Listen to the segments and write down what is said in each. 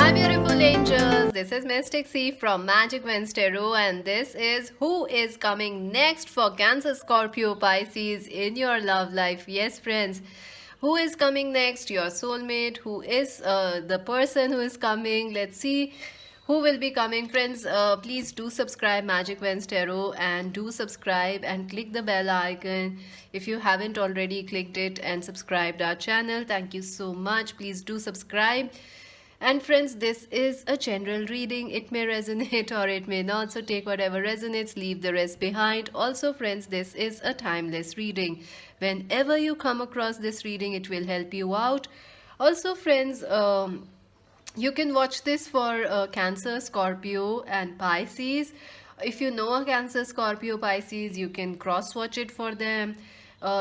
Hi beautiful angels, this is Mystic C from Magic Wednesday Tarot, and this is who is coming next for Cancer, Scorpio, Pisces in your love life. Yes friends, who is coming next? Your soulmate. Who is the person who is coming? Let's see who will be coming. Friends, please do subscribe Magic Wednesday Tarot, and do subscribe and click the bell icon if you haven't already clicked it and subscribed our channel. Thank you so much. Please do subscribe. And friends, this is a general reading. It may resonate or it may not. So take whatever resonates, leave the rest behind. Also, friends, this is a timeless reading. Whenever you come across this reading, it will help you out. Also, friends, you can watch this for Cancer, Scorpio, and Pisces. If you know a Cancer, Scorpio, Pisces, you can cross watch it for them.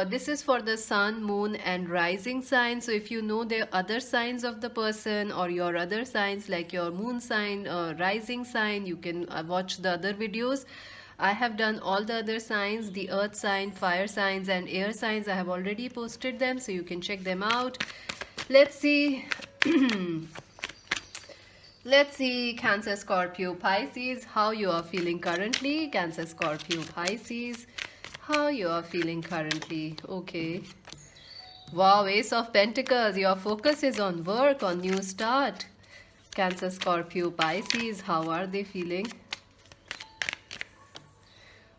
This is for the sun, moon, and rising sign. So if you know the other signs of the person or your other signs like your moon sign, rising sign, you can watch the other videos. I have done all the other signs, the earth sign, fire signs, and air signs. I have already posted them, so you can check them out. Let's see. Let's see, Cancer, Scorpio, Pisces, how you are feeling currently. Cancer, Scorpio, Pisces, how you are feeling currently. Okay. Wow, Ace of Pentacles, your focus is on work, on new start. Cancer, Scorpio, Pisces, how are they feeling?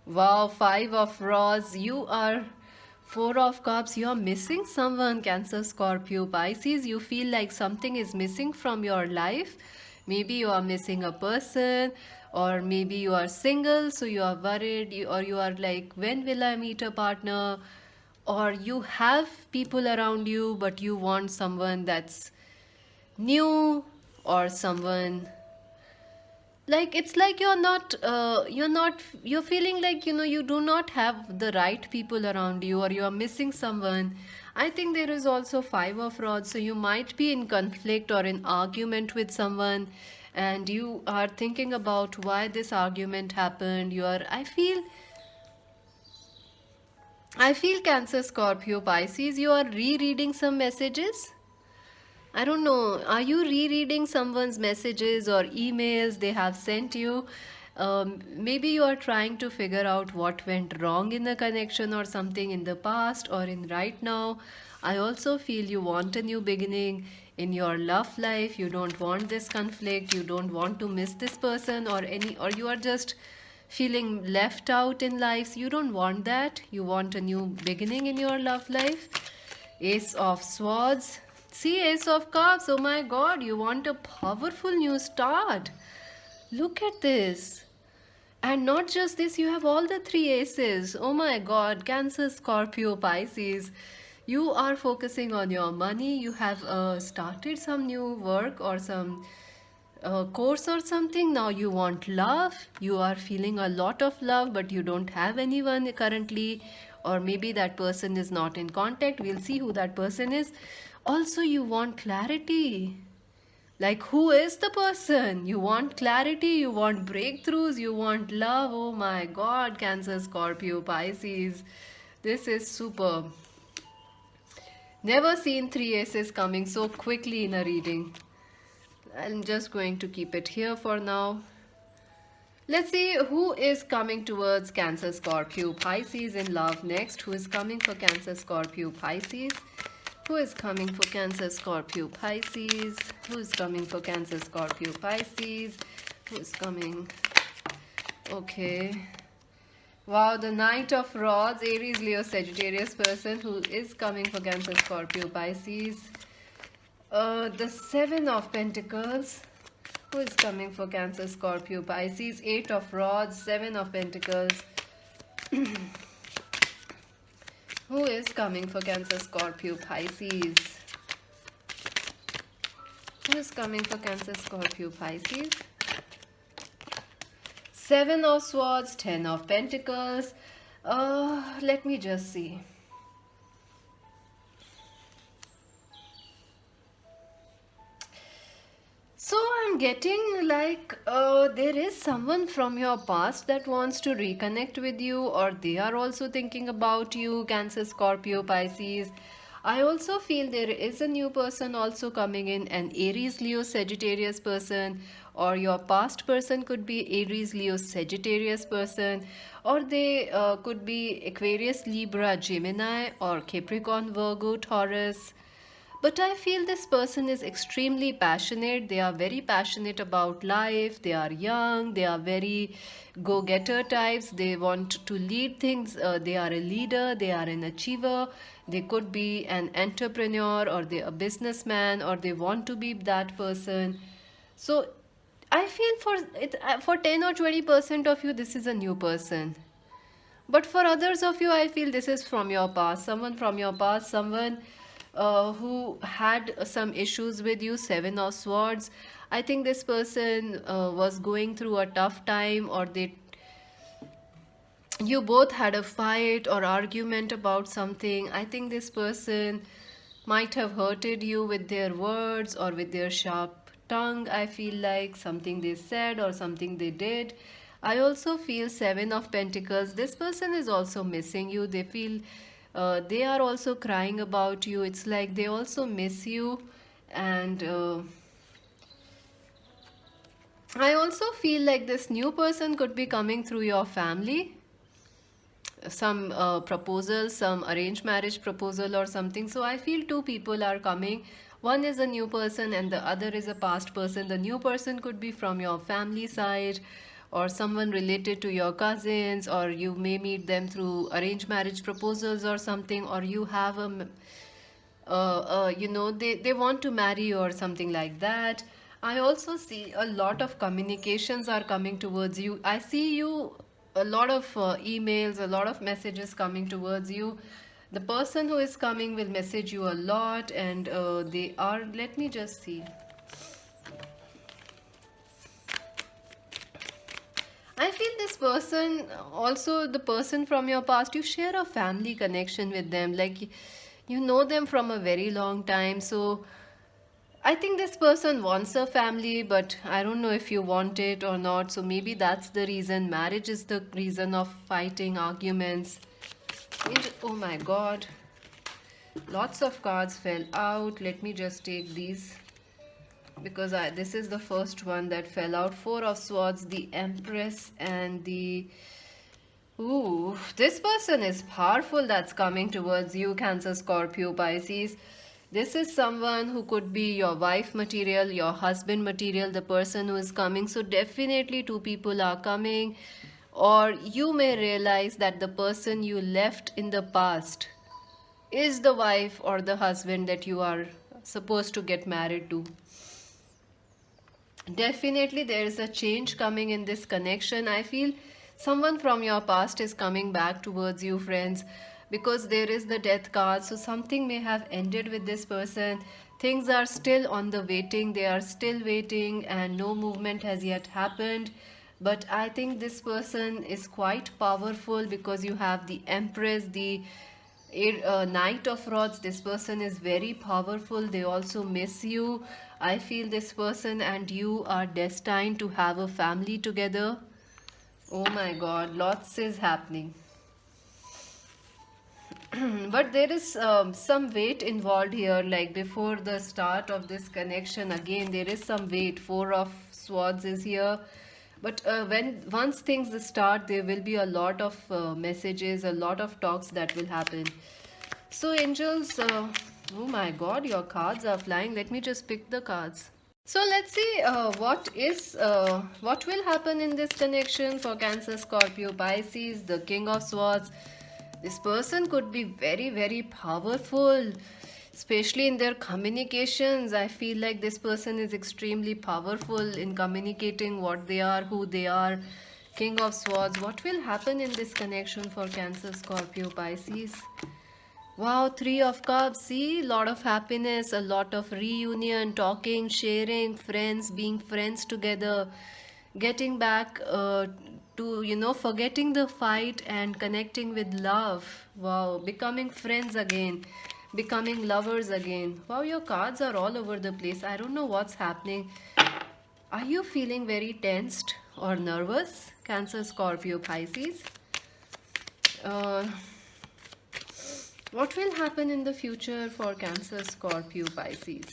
Wow, Five of Rods, you are Four of Cups, you are missing someone. Cancer, Scorpio, Pisces, you feel like something is missing from your life. Maybe you are missing a person, or maybe you are single, so you are worried, or you are like, when will I meet a partner? Or you have people around you, but you want someone that's new, or someone like, it's like you're feeling like, you do not have the right people around you, or you are missing someone. I think there is also Five of Rods, so you might be in conflict or in argument with someone, and you are thinking about why this argument happened. I feel Cancer, Scorpio, Pisces, you are rereading some messages. I don't know. Are you rereading someone's messages or emails they have sent you? Maybe you are trying to figure out what went wrong in the connection or something in the past or in right now. I also feel you want a new beginning in your love life. You don't want this conflict. You don't want to miss this person or you are just feeling left out in life. So you don't want that. You want a new beginning in your love life. Ace of Swords. See, Ace of Cups. Oh my God, you want a powerful new start. Look at this. And not just this, you have all the three aces. Oh my God, Cancer, Scorpio, Pisces. You are focusing on your money. You have started some new work or some course or something. Now you want love. You are feeling a lot of love, but you don't have anyone currently, or maybe that person is not in contact. We'll see who that person is. Also, you want clarity. Like, who is the person? You want clarity, you want breakthroughs, you want love. Oh my God, Cancer, Scorpio, Pisces. This is superb. Never seen three aces coming so quickly in a reading. I'm just going to keep it here for now. Let's see who is coming towards Cancer, Scorpio, Pisces in love next. Who is coming for Cancer, Scorpio, Pisces? Who is coming for Cancer, Scorpio, Pisces? Who is coming for Cancer, Scorpio, Pisces? Who is coming? Okay. Wow, the Knight of Rods, Aries, Leo, Sagittarius person who is coming for Cancer, Scorpio, Pisces. The Seven of Pentacles. Who is coming for Cancer, Scorpio, Pisces? Eight of Rods, Seven of Pentacles. Who is coming for Cancer, Scorpio, Pisces? Who is coming for Cancer, Scorpio, Pisces? Seven of Swords, Ten of Pentacles. Let me just see. So I'm getting like there is someone from your past that wants to reconnect with you, or they are also thinking about you, Cancer, Scorpio, Pisces. I also feel there is a new person also coming in, an Aries, Leo, Sagittarius person, or your past person could be Aries, Leo, Sagittarius person, or they could be Aquarius, Libra, Gemini, or Capricorn, Virgo, Taurus. But I feel this person is extremely passionate. They are very passionate about life. They are young. They are very go getter types. They want to lead things. They are a leader. They are an achiever. They could be an entrepreneur, or they a businessman, or they want to be that person. So I feel for 10 or 20% of you, this is a new person. But for others of you, I feel this is from your past. Someone from your past, someone who had some issues with you, Seven of Swords. I think this person was going through a tough time, or you both had a fight or argument about something. I think this person might have hurted you with their words or with their sharp tongue. I feel like something they said or something they did. I also feel Seven of Pentacles. This person is also missing you. They feel they are also crying about you. It's like they also miss you. And I also feel like this new person could be coming through your family, some proposal, some arranged marriage proposal or something. So I feel two people are coming. One is a new person and the other is a past person. The new person could be from your family side, or someone related to your cousins, or you may meet them through arranged marriage proposals or something, or you have they want to marry you or something like that. I also see a lot of communications are coming towards you. I see you a lot of emails, a lot of messages coming towards you. The person who is coming will message you a lot, and they are, let me just see. I feel this person, also the person from your past, you share a family connection with them. Like you know them from a very long time. So I think this person wants a family, but I don't know if you want it or not. So maybe that's the reason. Marriage is the reason of fighting, arguments. Oh my god. Lots of cards fell out. Let me just take these, because this is the first one that fell out. Four of Swords, the Empress, and the... Ooh, this person is powerful that's coming towards you, Cancer, Scorpio, Pisces. This is someone who could be your wife material, your husband material, the person who is coming. So definitely two people are coming. Or you may realize that the person you left in the past is the wife or the husband that you are supposed to get married to. Definitely there is a change coming in this connection. I feel someone from your past is coming back towards you, friends, because there is the Death card. So something may have ended with this person. Things are still on the waiting. They are still waiting and no movement has yet happened. But I think this person is quite powerful, because you have the Empress, the Knight of Rods. This person is very powerful. They also miss you. I feel this person and you are destined to have a family together. Oh my god, lots is happening. But there is some weight involved here. Like before the start of this connection, again there is some weight. Four of Swords is here. But once things start, there will be a lot of messages, a lot of talks that will happen. So angels, oh my god, your cards are flying. Let me just pick the cards. So let's see what will happen in this connection for Cancer, Scorpio, Pisces, the King of Swords. This person could be very, very powerful, especially in their communications. I feel like this person is extremely powerful in communicating what they are, who they are. King of Swords. What will happen in this connection for Cancer, Scorpio, Pisces? Wow, Three of Cups. See, lot of happiness, a lot of reunion, talking, sharing, friends, being friends together, getting back to, forgetting the fight and connecting with love. Wow, becoming friends again, becoming lovers again. Wow, your cards are all over the place. I don't know what's happening. Are you feeling very tensed or nervous, Cancer, Scorpio, Pisces? Uh, What will happen in the future for Cancer, Scorpio, Pisces?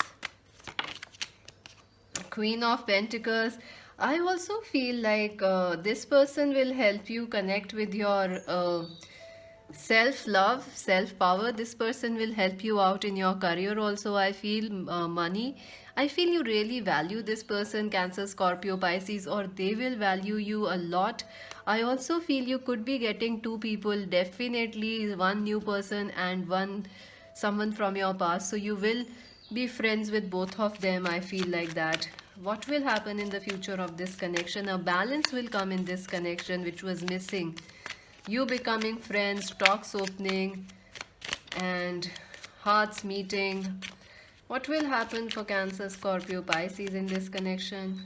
Queen of Pentacles. I also feel like this person will help you connect with your self love, self power. This person will help you out in your career also. I feel money. I feel you really value this person, Cancer, Scorpio, Pisces, or they will value you a lot. I also feel you could be getting two people, definitely one new person and one someone from your past. So you will be friends with both of them. I feel like that. What will happen in the future of this connection? A balance will come in this connection which was missing. You becoming friends, talks opening, and hearts meeting. What will happen for Cancer, Scorpio, Pisces in this connection?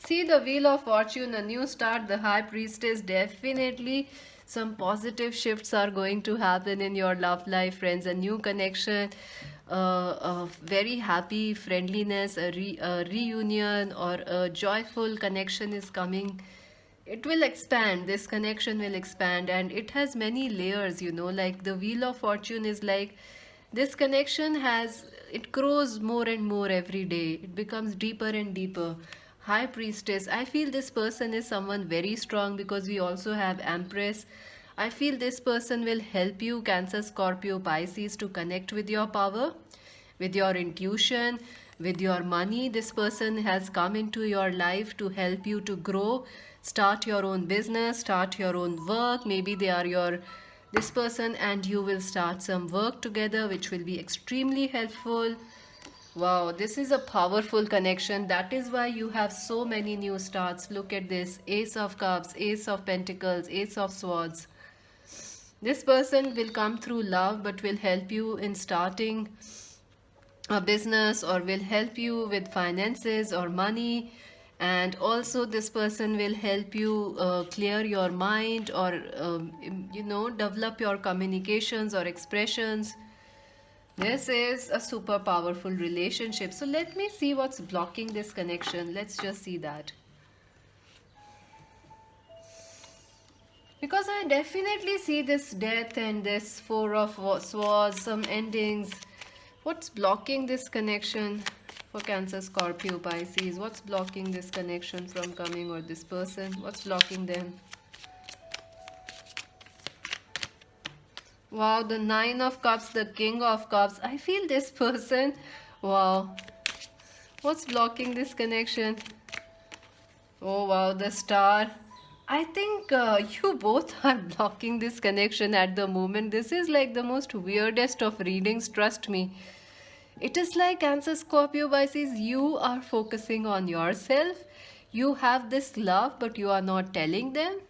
See the Wheel of Fortune, a new start, the High Priestess. Definitely some positive shifts are going to happen in your love life, friends. A new connection, a very happy friendliness, a reunion, or a joyful connection is coming. It will expand, this connection will expand, and it has many layers, like the Wheel of Fortune is like this connection has, it grows more and more every day, it becomes deeper and deeper. High Priestess, I feel this person is someone very strong because we also have Empress. I feel this person will help you, Cancer, Scorpio, Pisces, to connect with your power, with your intuition, with your money. This person has come into your life to help you to grow, start your own business, start your own work. Maybe they are your this person and you will start some work together which will be extremely helpful. Wow, this is a powerful connection. That is why you have so many new starts. Look at this: Ace of Cups, Ace of Pentacles, Ace of Swords. This person will come through love but will help you in starting a business, or will help you with finances or money. And also this person will help you clear your mind, or develop your communications or expressions. This is a super powerful relationship. So let me see what's blocking this connection. Let's just see that. Because I definitely see this death and this Four of Swords, some endings. What's blocking this connection for Cancer, Scorpio, Pisces? What's blocking this connection from coming, or this person? What's blocking them? Wow, the Nine of Cups, the King of Cups. I feel this person. Wow. What's blocking this connection? Oh wow, the Star. I think you both are blocking this connection at the moment. This is like the most weirdest of readings, trust me. It is like Cancer, Scorpio, Pisces, you are focusing on yourself. You have this love, but you are not telling them.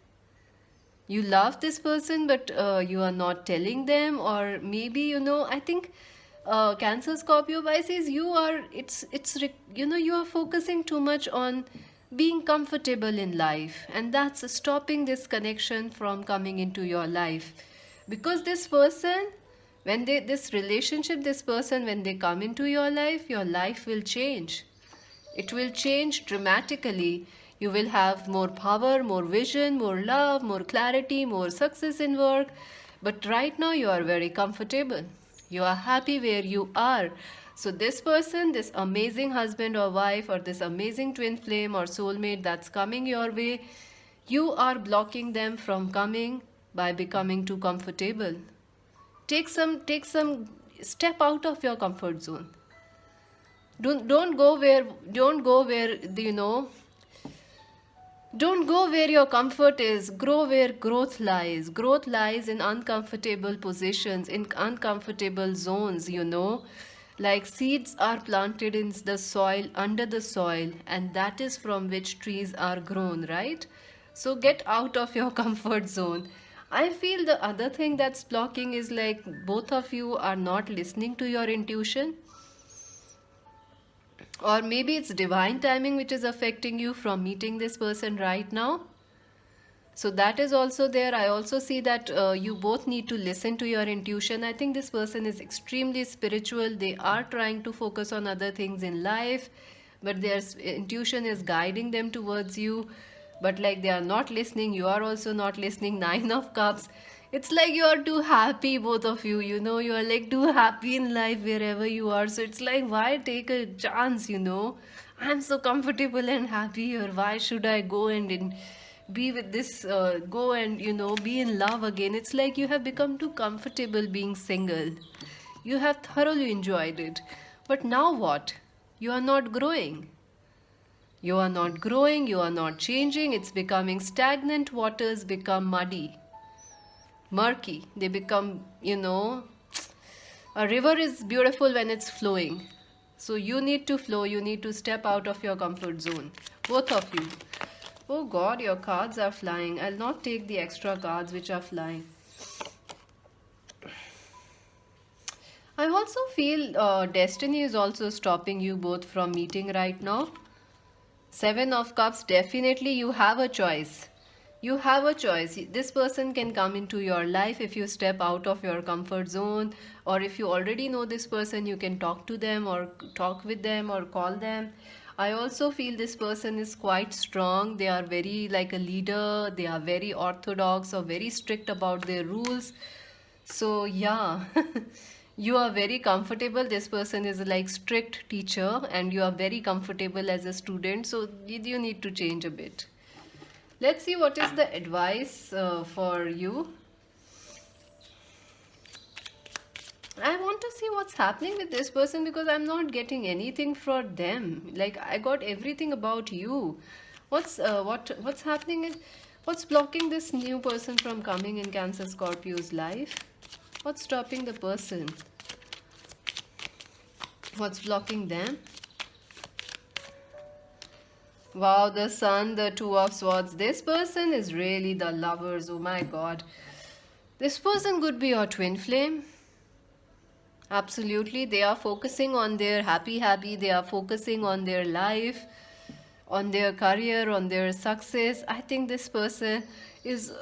You love this person, but you are not telling them. Or maybe, I think Cancer, Scorpio, Pisces, you are, you are focusing too much on being comfortable in life, and that's stopping this connection from coming into your life. Because this person, when they this relationship, this person, when they come into your life will change. It will change dramatically. You will have more power, more vision, more love, more clarity, more success in work. But right now you are very comfortable. You are happy where you are. So this person, this amazing husband or wife, or this amazing twin flame or soulmate that's coming your way, you are blocking them from coming by becoming too comfortable. Take some step out of your comfort zone. Don't go where don't go where your comfort is. Grow where growth lies. Growth lies in uncomfortable positions, in uncomfortable zones. Like seeds are planted in the soil, under the soil, and that is from which trees are grown, right? So get out of your comfort zone. I feel the other thing that's blocking is like both of you are not listening to your intuition, or maybe it's divine timing which is affecting you from meeting this person right now. So that is also there. I also see that you both need to listen to your intuition. I think this person is extremely spiritual. They are trying to focus on other things in life, but their intuition is guiding them towards you. But like they are not listening, you are also not listening. Nine of Cups. It's like you are too happy, both of you. You are like too happy in life wherever you are. So it's like, why take a chance? I'm so comfortable and happy here. Why should I go and be with this, go and, be in love again? It's like you have become too comfortable being single. You have thoroughly enjoyed it. But now what? You are not growing. You are not growing, you are not changing, it's becoming stagnant, waters become muddy, murky. They become, a river is beautiful when it's flowing. So you need to flow, you need to step out of your comfort zone. Both of you. Oh God, your cards are flying. I'll not take the extra cards which are flying. I also feel destiny is also stopping you both from meeting right now. Seven of Cups, definitely you have a choice. You have a choice. This person can come into your life if you step out of your comfort zone, or if you already know this person, you can talk to them or talk with them or call them. I also feel this person is quite strong. They are very like a leader. They are very orthodox or very strict about their rules. So yeah, you are very comfortable. This person is like strict teacher and you are very comfortable as a student. So you need to change a bit. Let's see what is the advice for you. I want to see what's happening with this person because I'm not getting anything for them. Like I got everything about you. What's happening? What's blocking this new person from coming in Cancer Scorpio's life? What's stopping the person? What's blocking them? Wow, the Sun, the Two of Swords. This person is really the lovers. Oh my God. This person could be your twin flame. Absolutely. They are focusing on their happy. They are focusing on their life, on their career, on their success. I think this person is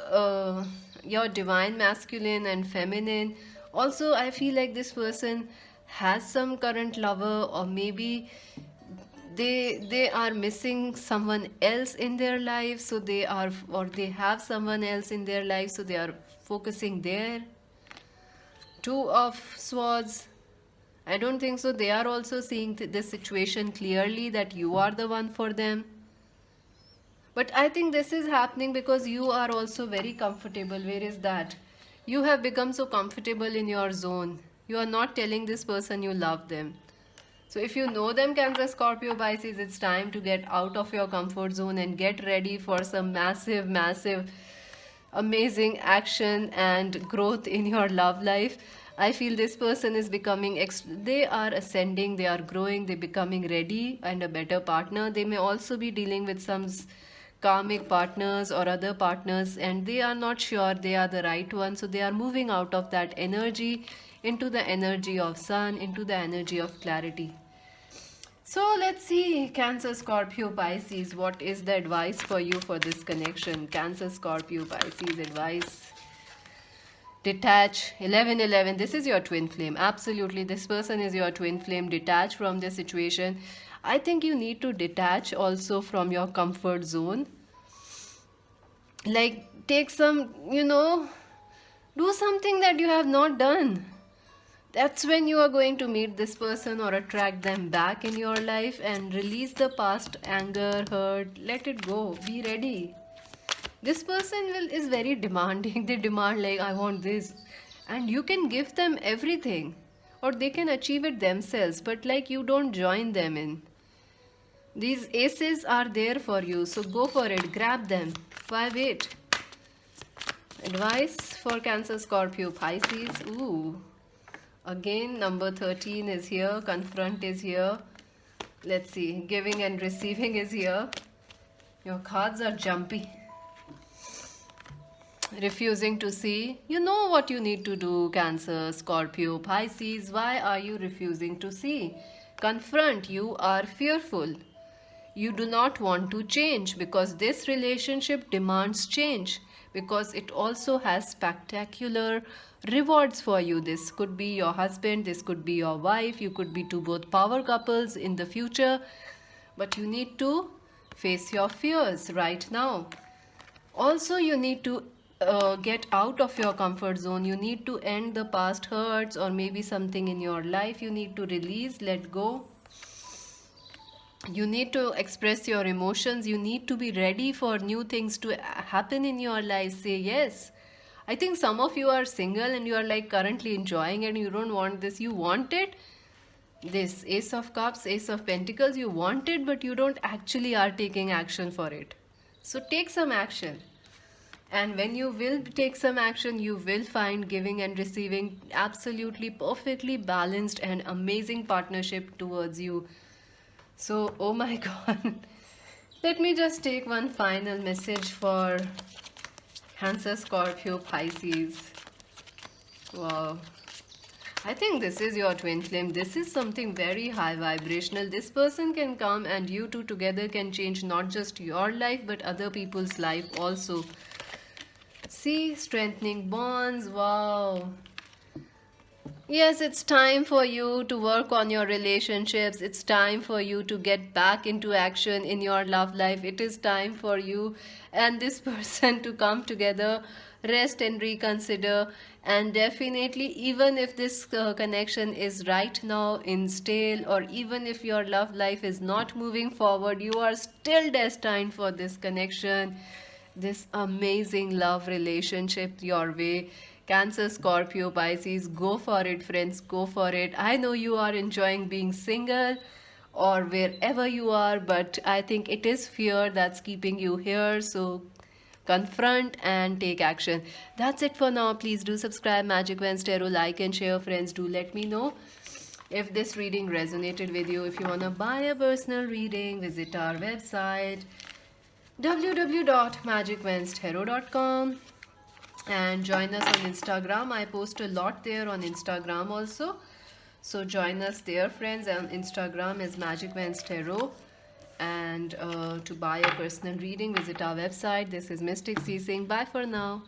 your divine masculine and feminine. Also, I feel like this person has some current lover, or maybe they are missing someone else in their life, so they are, or they have someone else in their life, so they are focusing there. Two of Swords. I don't think so. They are also seeing this situation clearly that you are the one for them. But I think this is happening because you are also very comfortable. Where is that? You have become so comfortable in your zone. You are not telling this person you love them. So if you know them, Cancer, Scorpio, Pisces, it's time to get out of your comfort zone and get ready for some massive, amazing action and growth in your love life. I feel this person is becoming, they are ascending, they are growing, they're becoming ready and a better partner. They may also be dealing with some karmic partners or other partners, and they are not sure they are the right one. So they are moving out of that energy into the energy of Sun, into the energy of clarity. So let's see, Cancer, Scorpio, Pisces, what is the advice for you for this connection? Cancer, Scorpio, Pisces, advice. Detach. 1111, this is your twin flame. Absolutely, this person is your twin flame. Detach from this situation. I think you need to detach also from your comfort zone. Like take some, do something that you have not done. That's when you are going to meet this person or attract them back in your life, and release the past anger, hurt, let it go, be ready. This person is very demanding. They demand like, I want this, and you can give them everything, or they can achieve it themselves, but like you don't join them in. These aces are there for you, so go for it, grab them. Why wait? Advice for Cancer, Scorpio, Pisces. Ooh. Again, number 13 is here. Confront is here. Let's see. Giving and receiving is here. Your cards are jumpy. Refusing to see. You know what you need to do, Cancer, Scorpio, Pisces. Why are you refusing to see? Confront. You are fearful. You do not want to change because this relationship demands change, because it also has spectacular rewards for you. This could be your husband, this could be your wife, you could be two both power couples in the future, but you need to face your fears right now. Also, you need to get out of your comfort zone. You need to end the past hurts, or maybe something in your life you need to release, let go. You need to express your emotions. You need to be ready for new things to happen in your life. Say yes. I think some of you are single and you are like currently enjoying it and you don't want this. You want it. This Ace of Cups, Ace of Pentacles, you want it, but you don't actually are taking action for it. So take some action. And when you will take some action, you will find giving and receiving absolutely perfectly balanced and amazing partnership towards you. So, oh my God. Let me just take one final message for Cancer, Scorpio, Pisces. Wow. I think this is your twin flame. This is something very high vibrational. This person can come and you two together can change not just your life but other people's life also. See, strengthening bonds. Wow. Yes, it's time for you to work on your relationships. It's time for you to get back into action in your love life. It is time for you and this person to come together, rest and reconsider. And definitely, even if this connection is right now in stale, or even if your love life is not moving forward, you are still destined for this connection, this amazing love relationship your way. Cancer, Scorpio, Pisces, go for it, friends, go for it. I know you are enjoying being single or wherever you are, but I think it is fear that's keeping you here. So confront and take action. That's it for now. Please do subscribe Magic Vans Tarot, like and share, friends. Do let me know if this reading resonated with you. If you want to buy a personal reading, visit our website www.magicvanstarot.com and join us on Instagram. I post a lot there on Instagram also. So join us there, friends. On Instagram is Magic Vans Tarot. And to buy a personal reading, visit our website. This is Mystic C saying bye for now.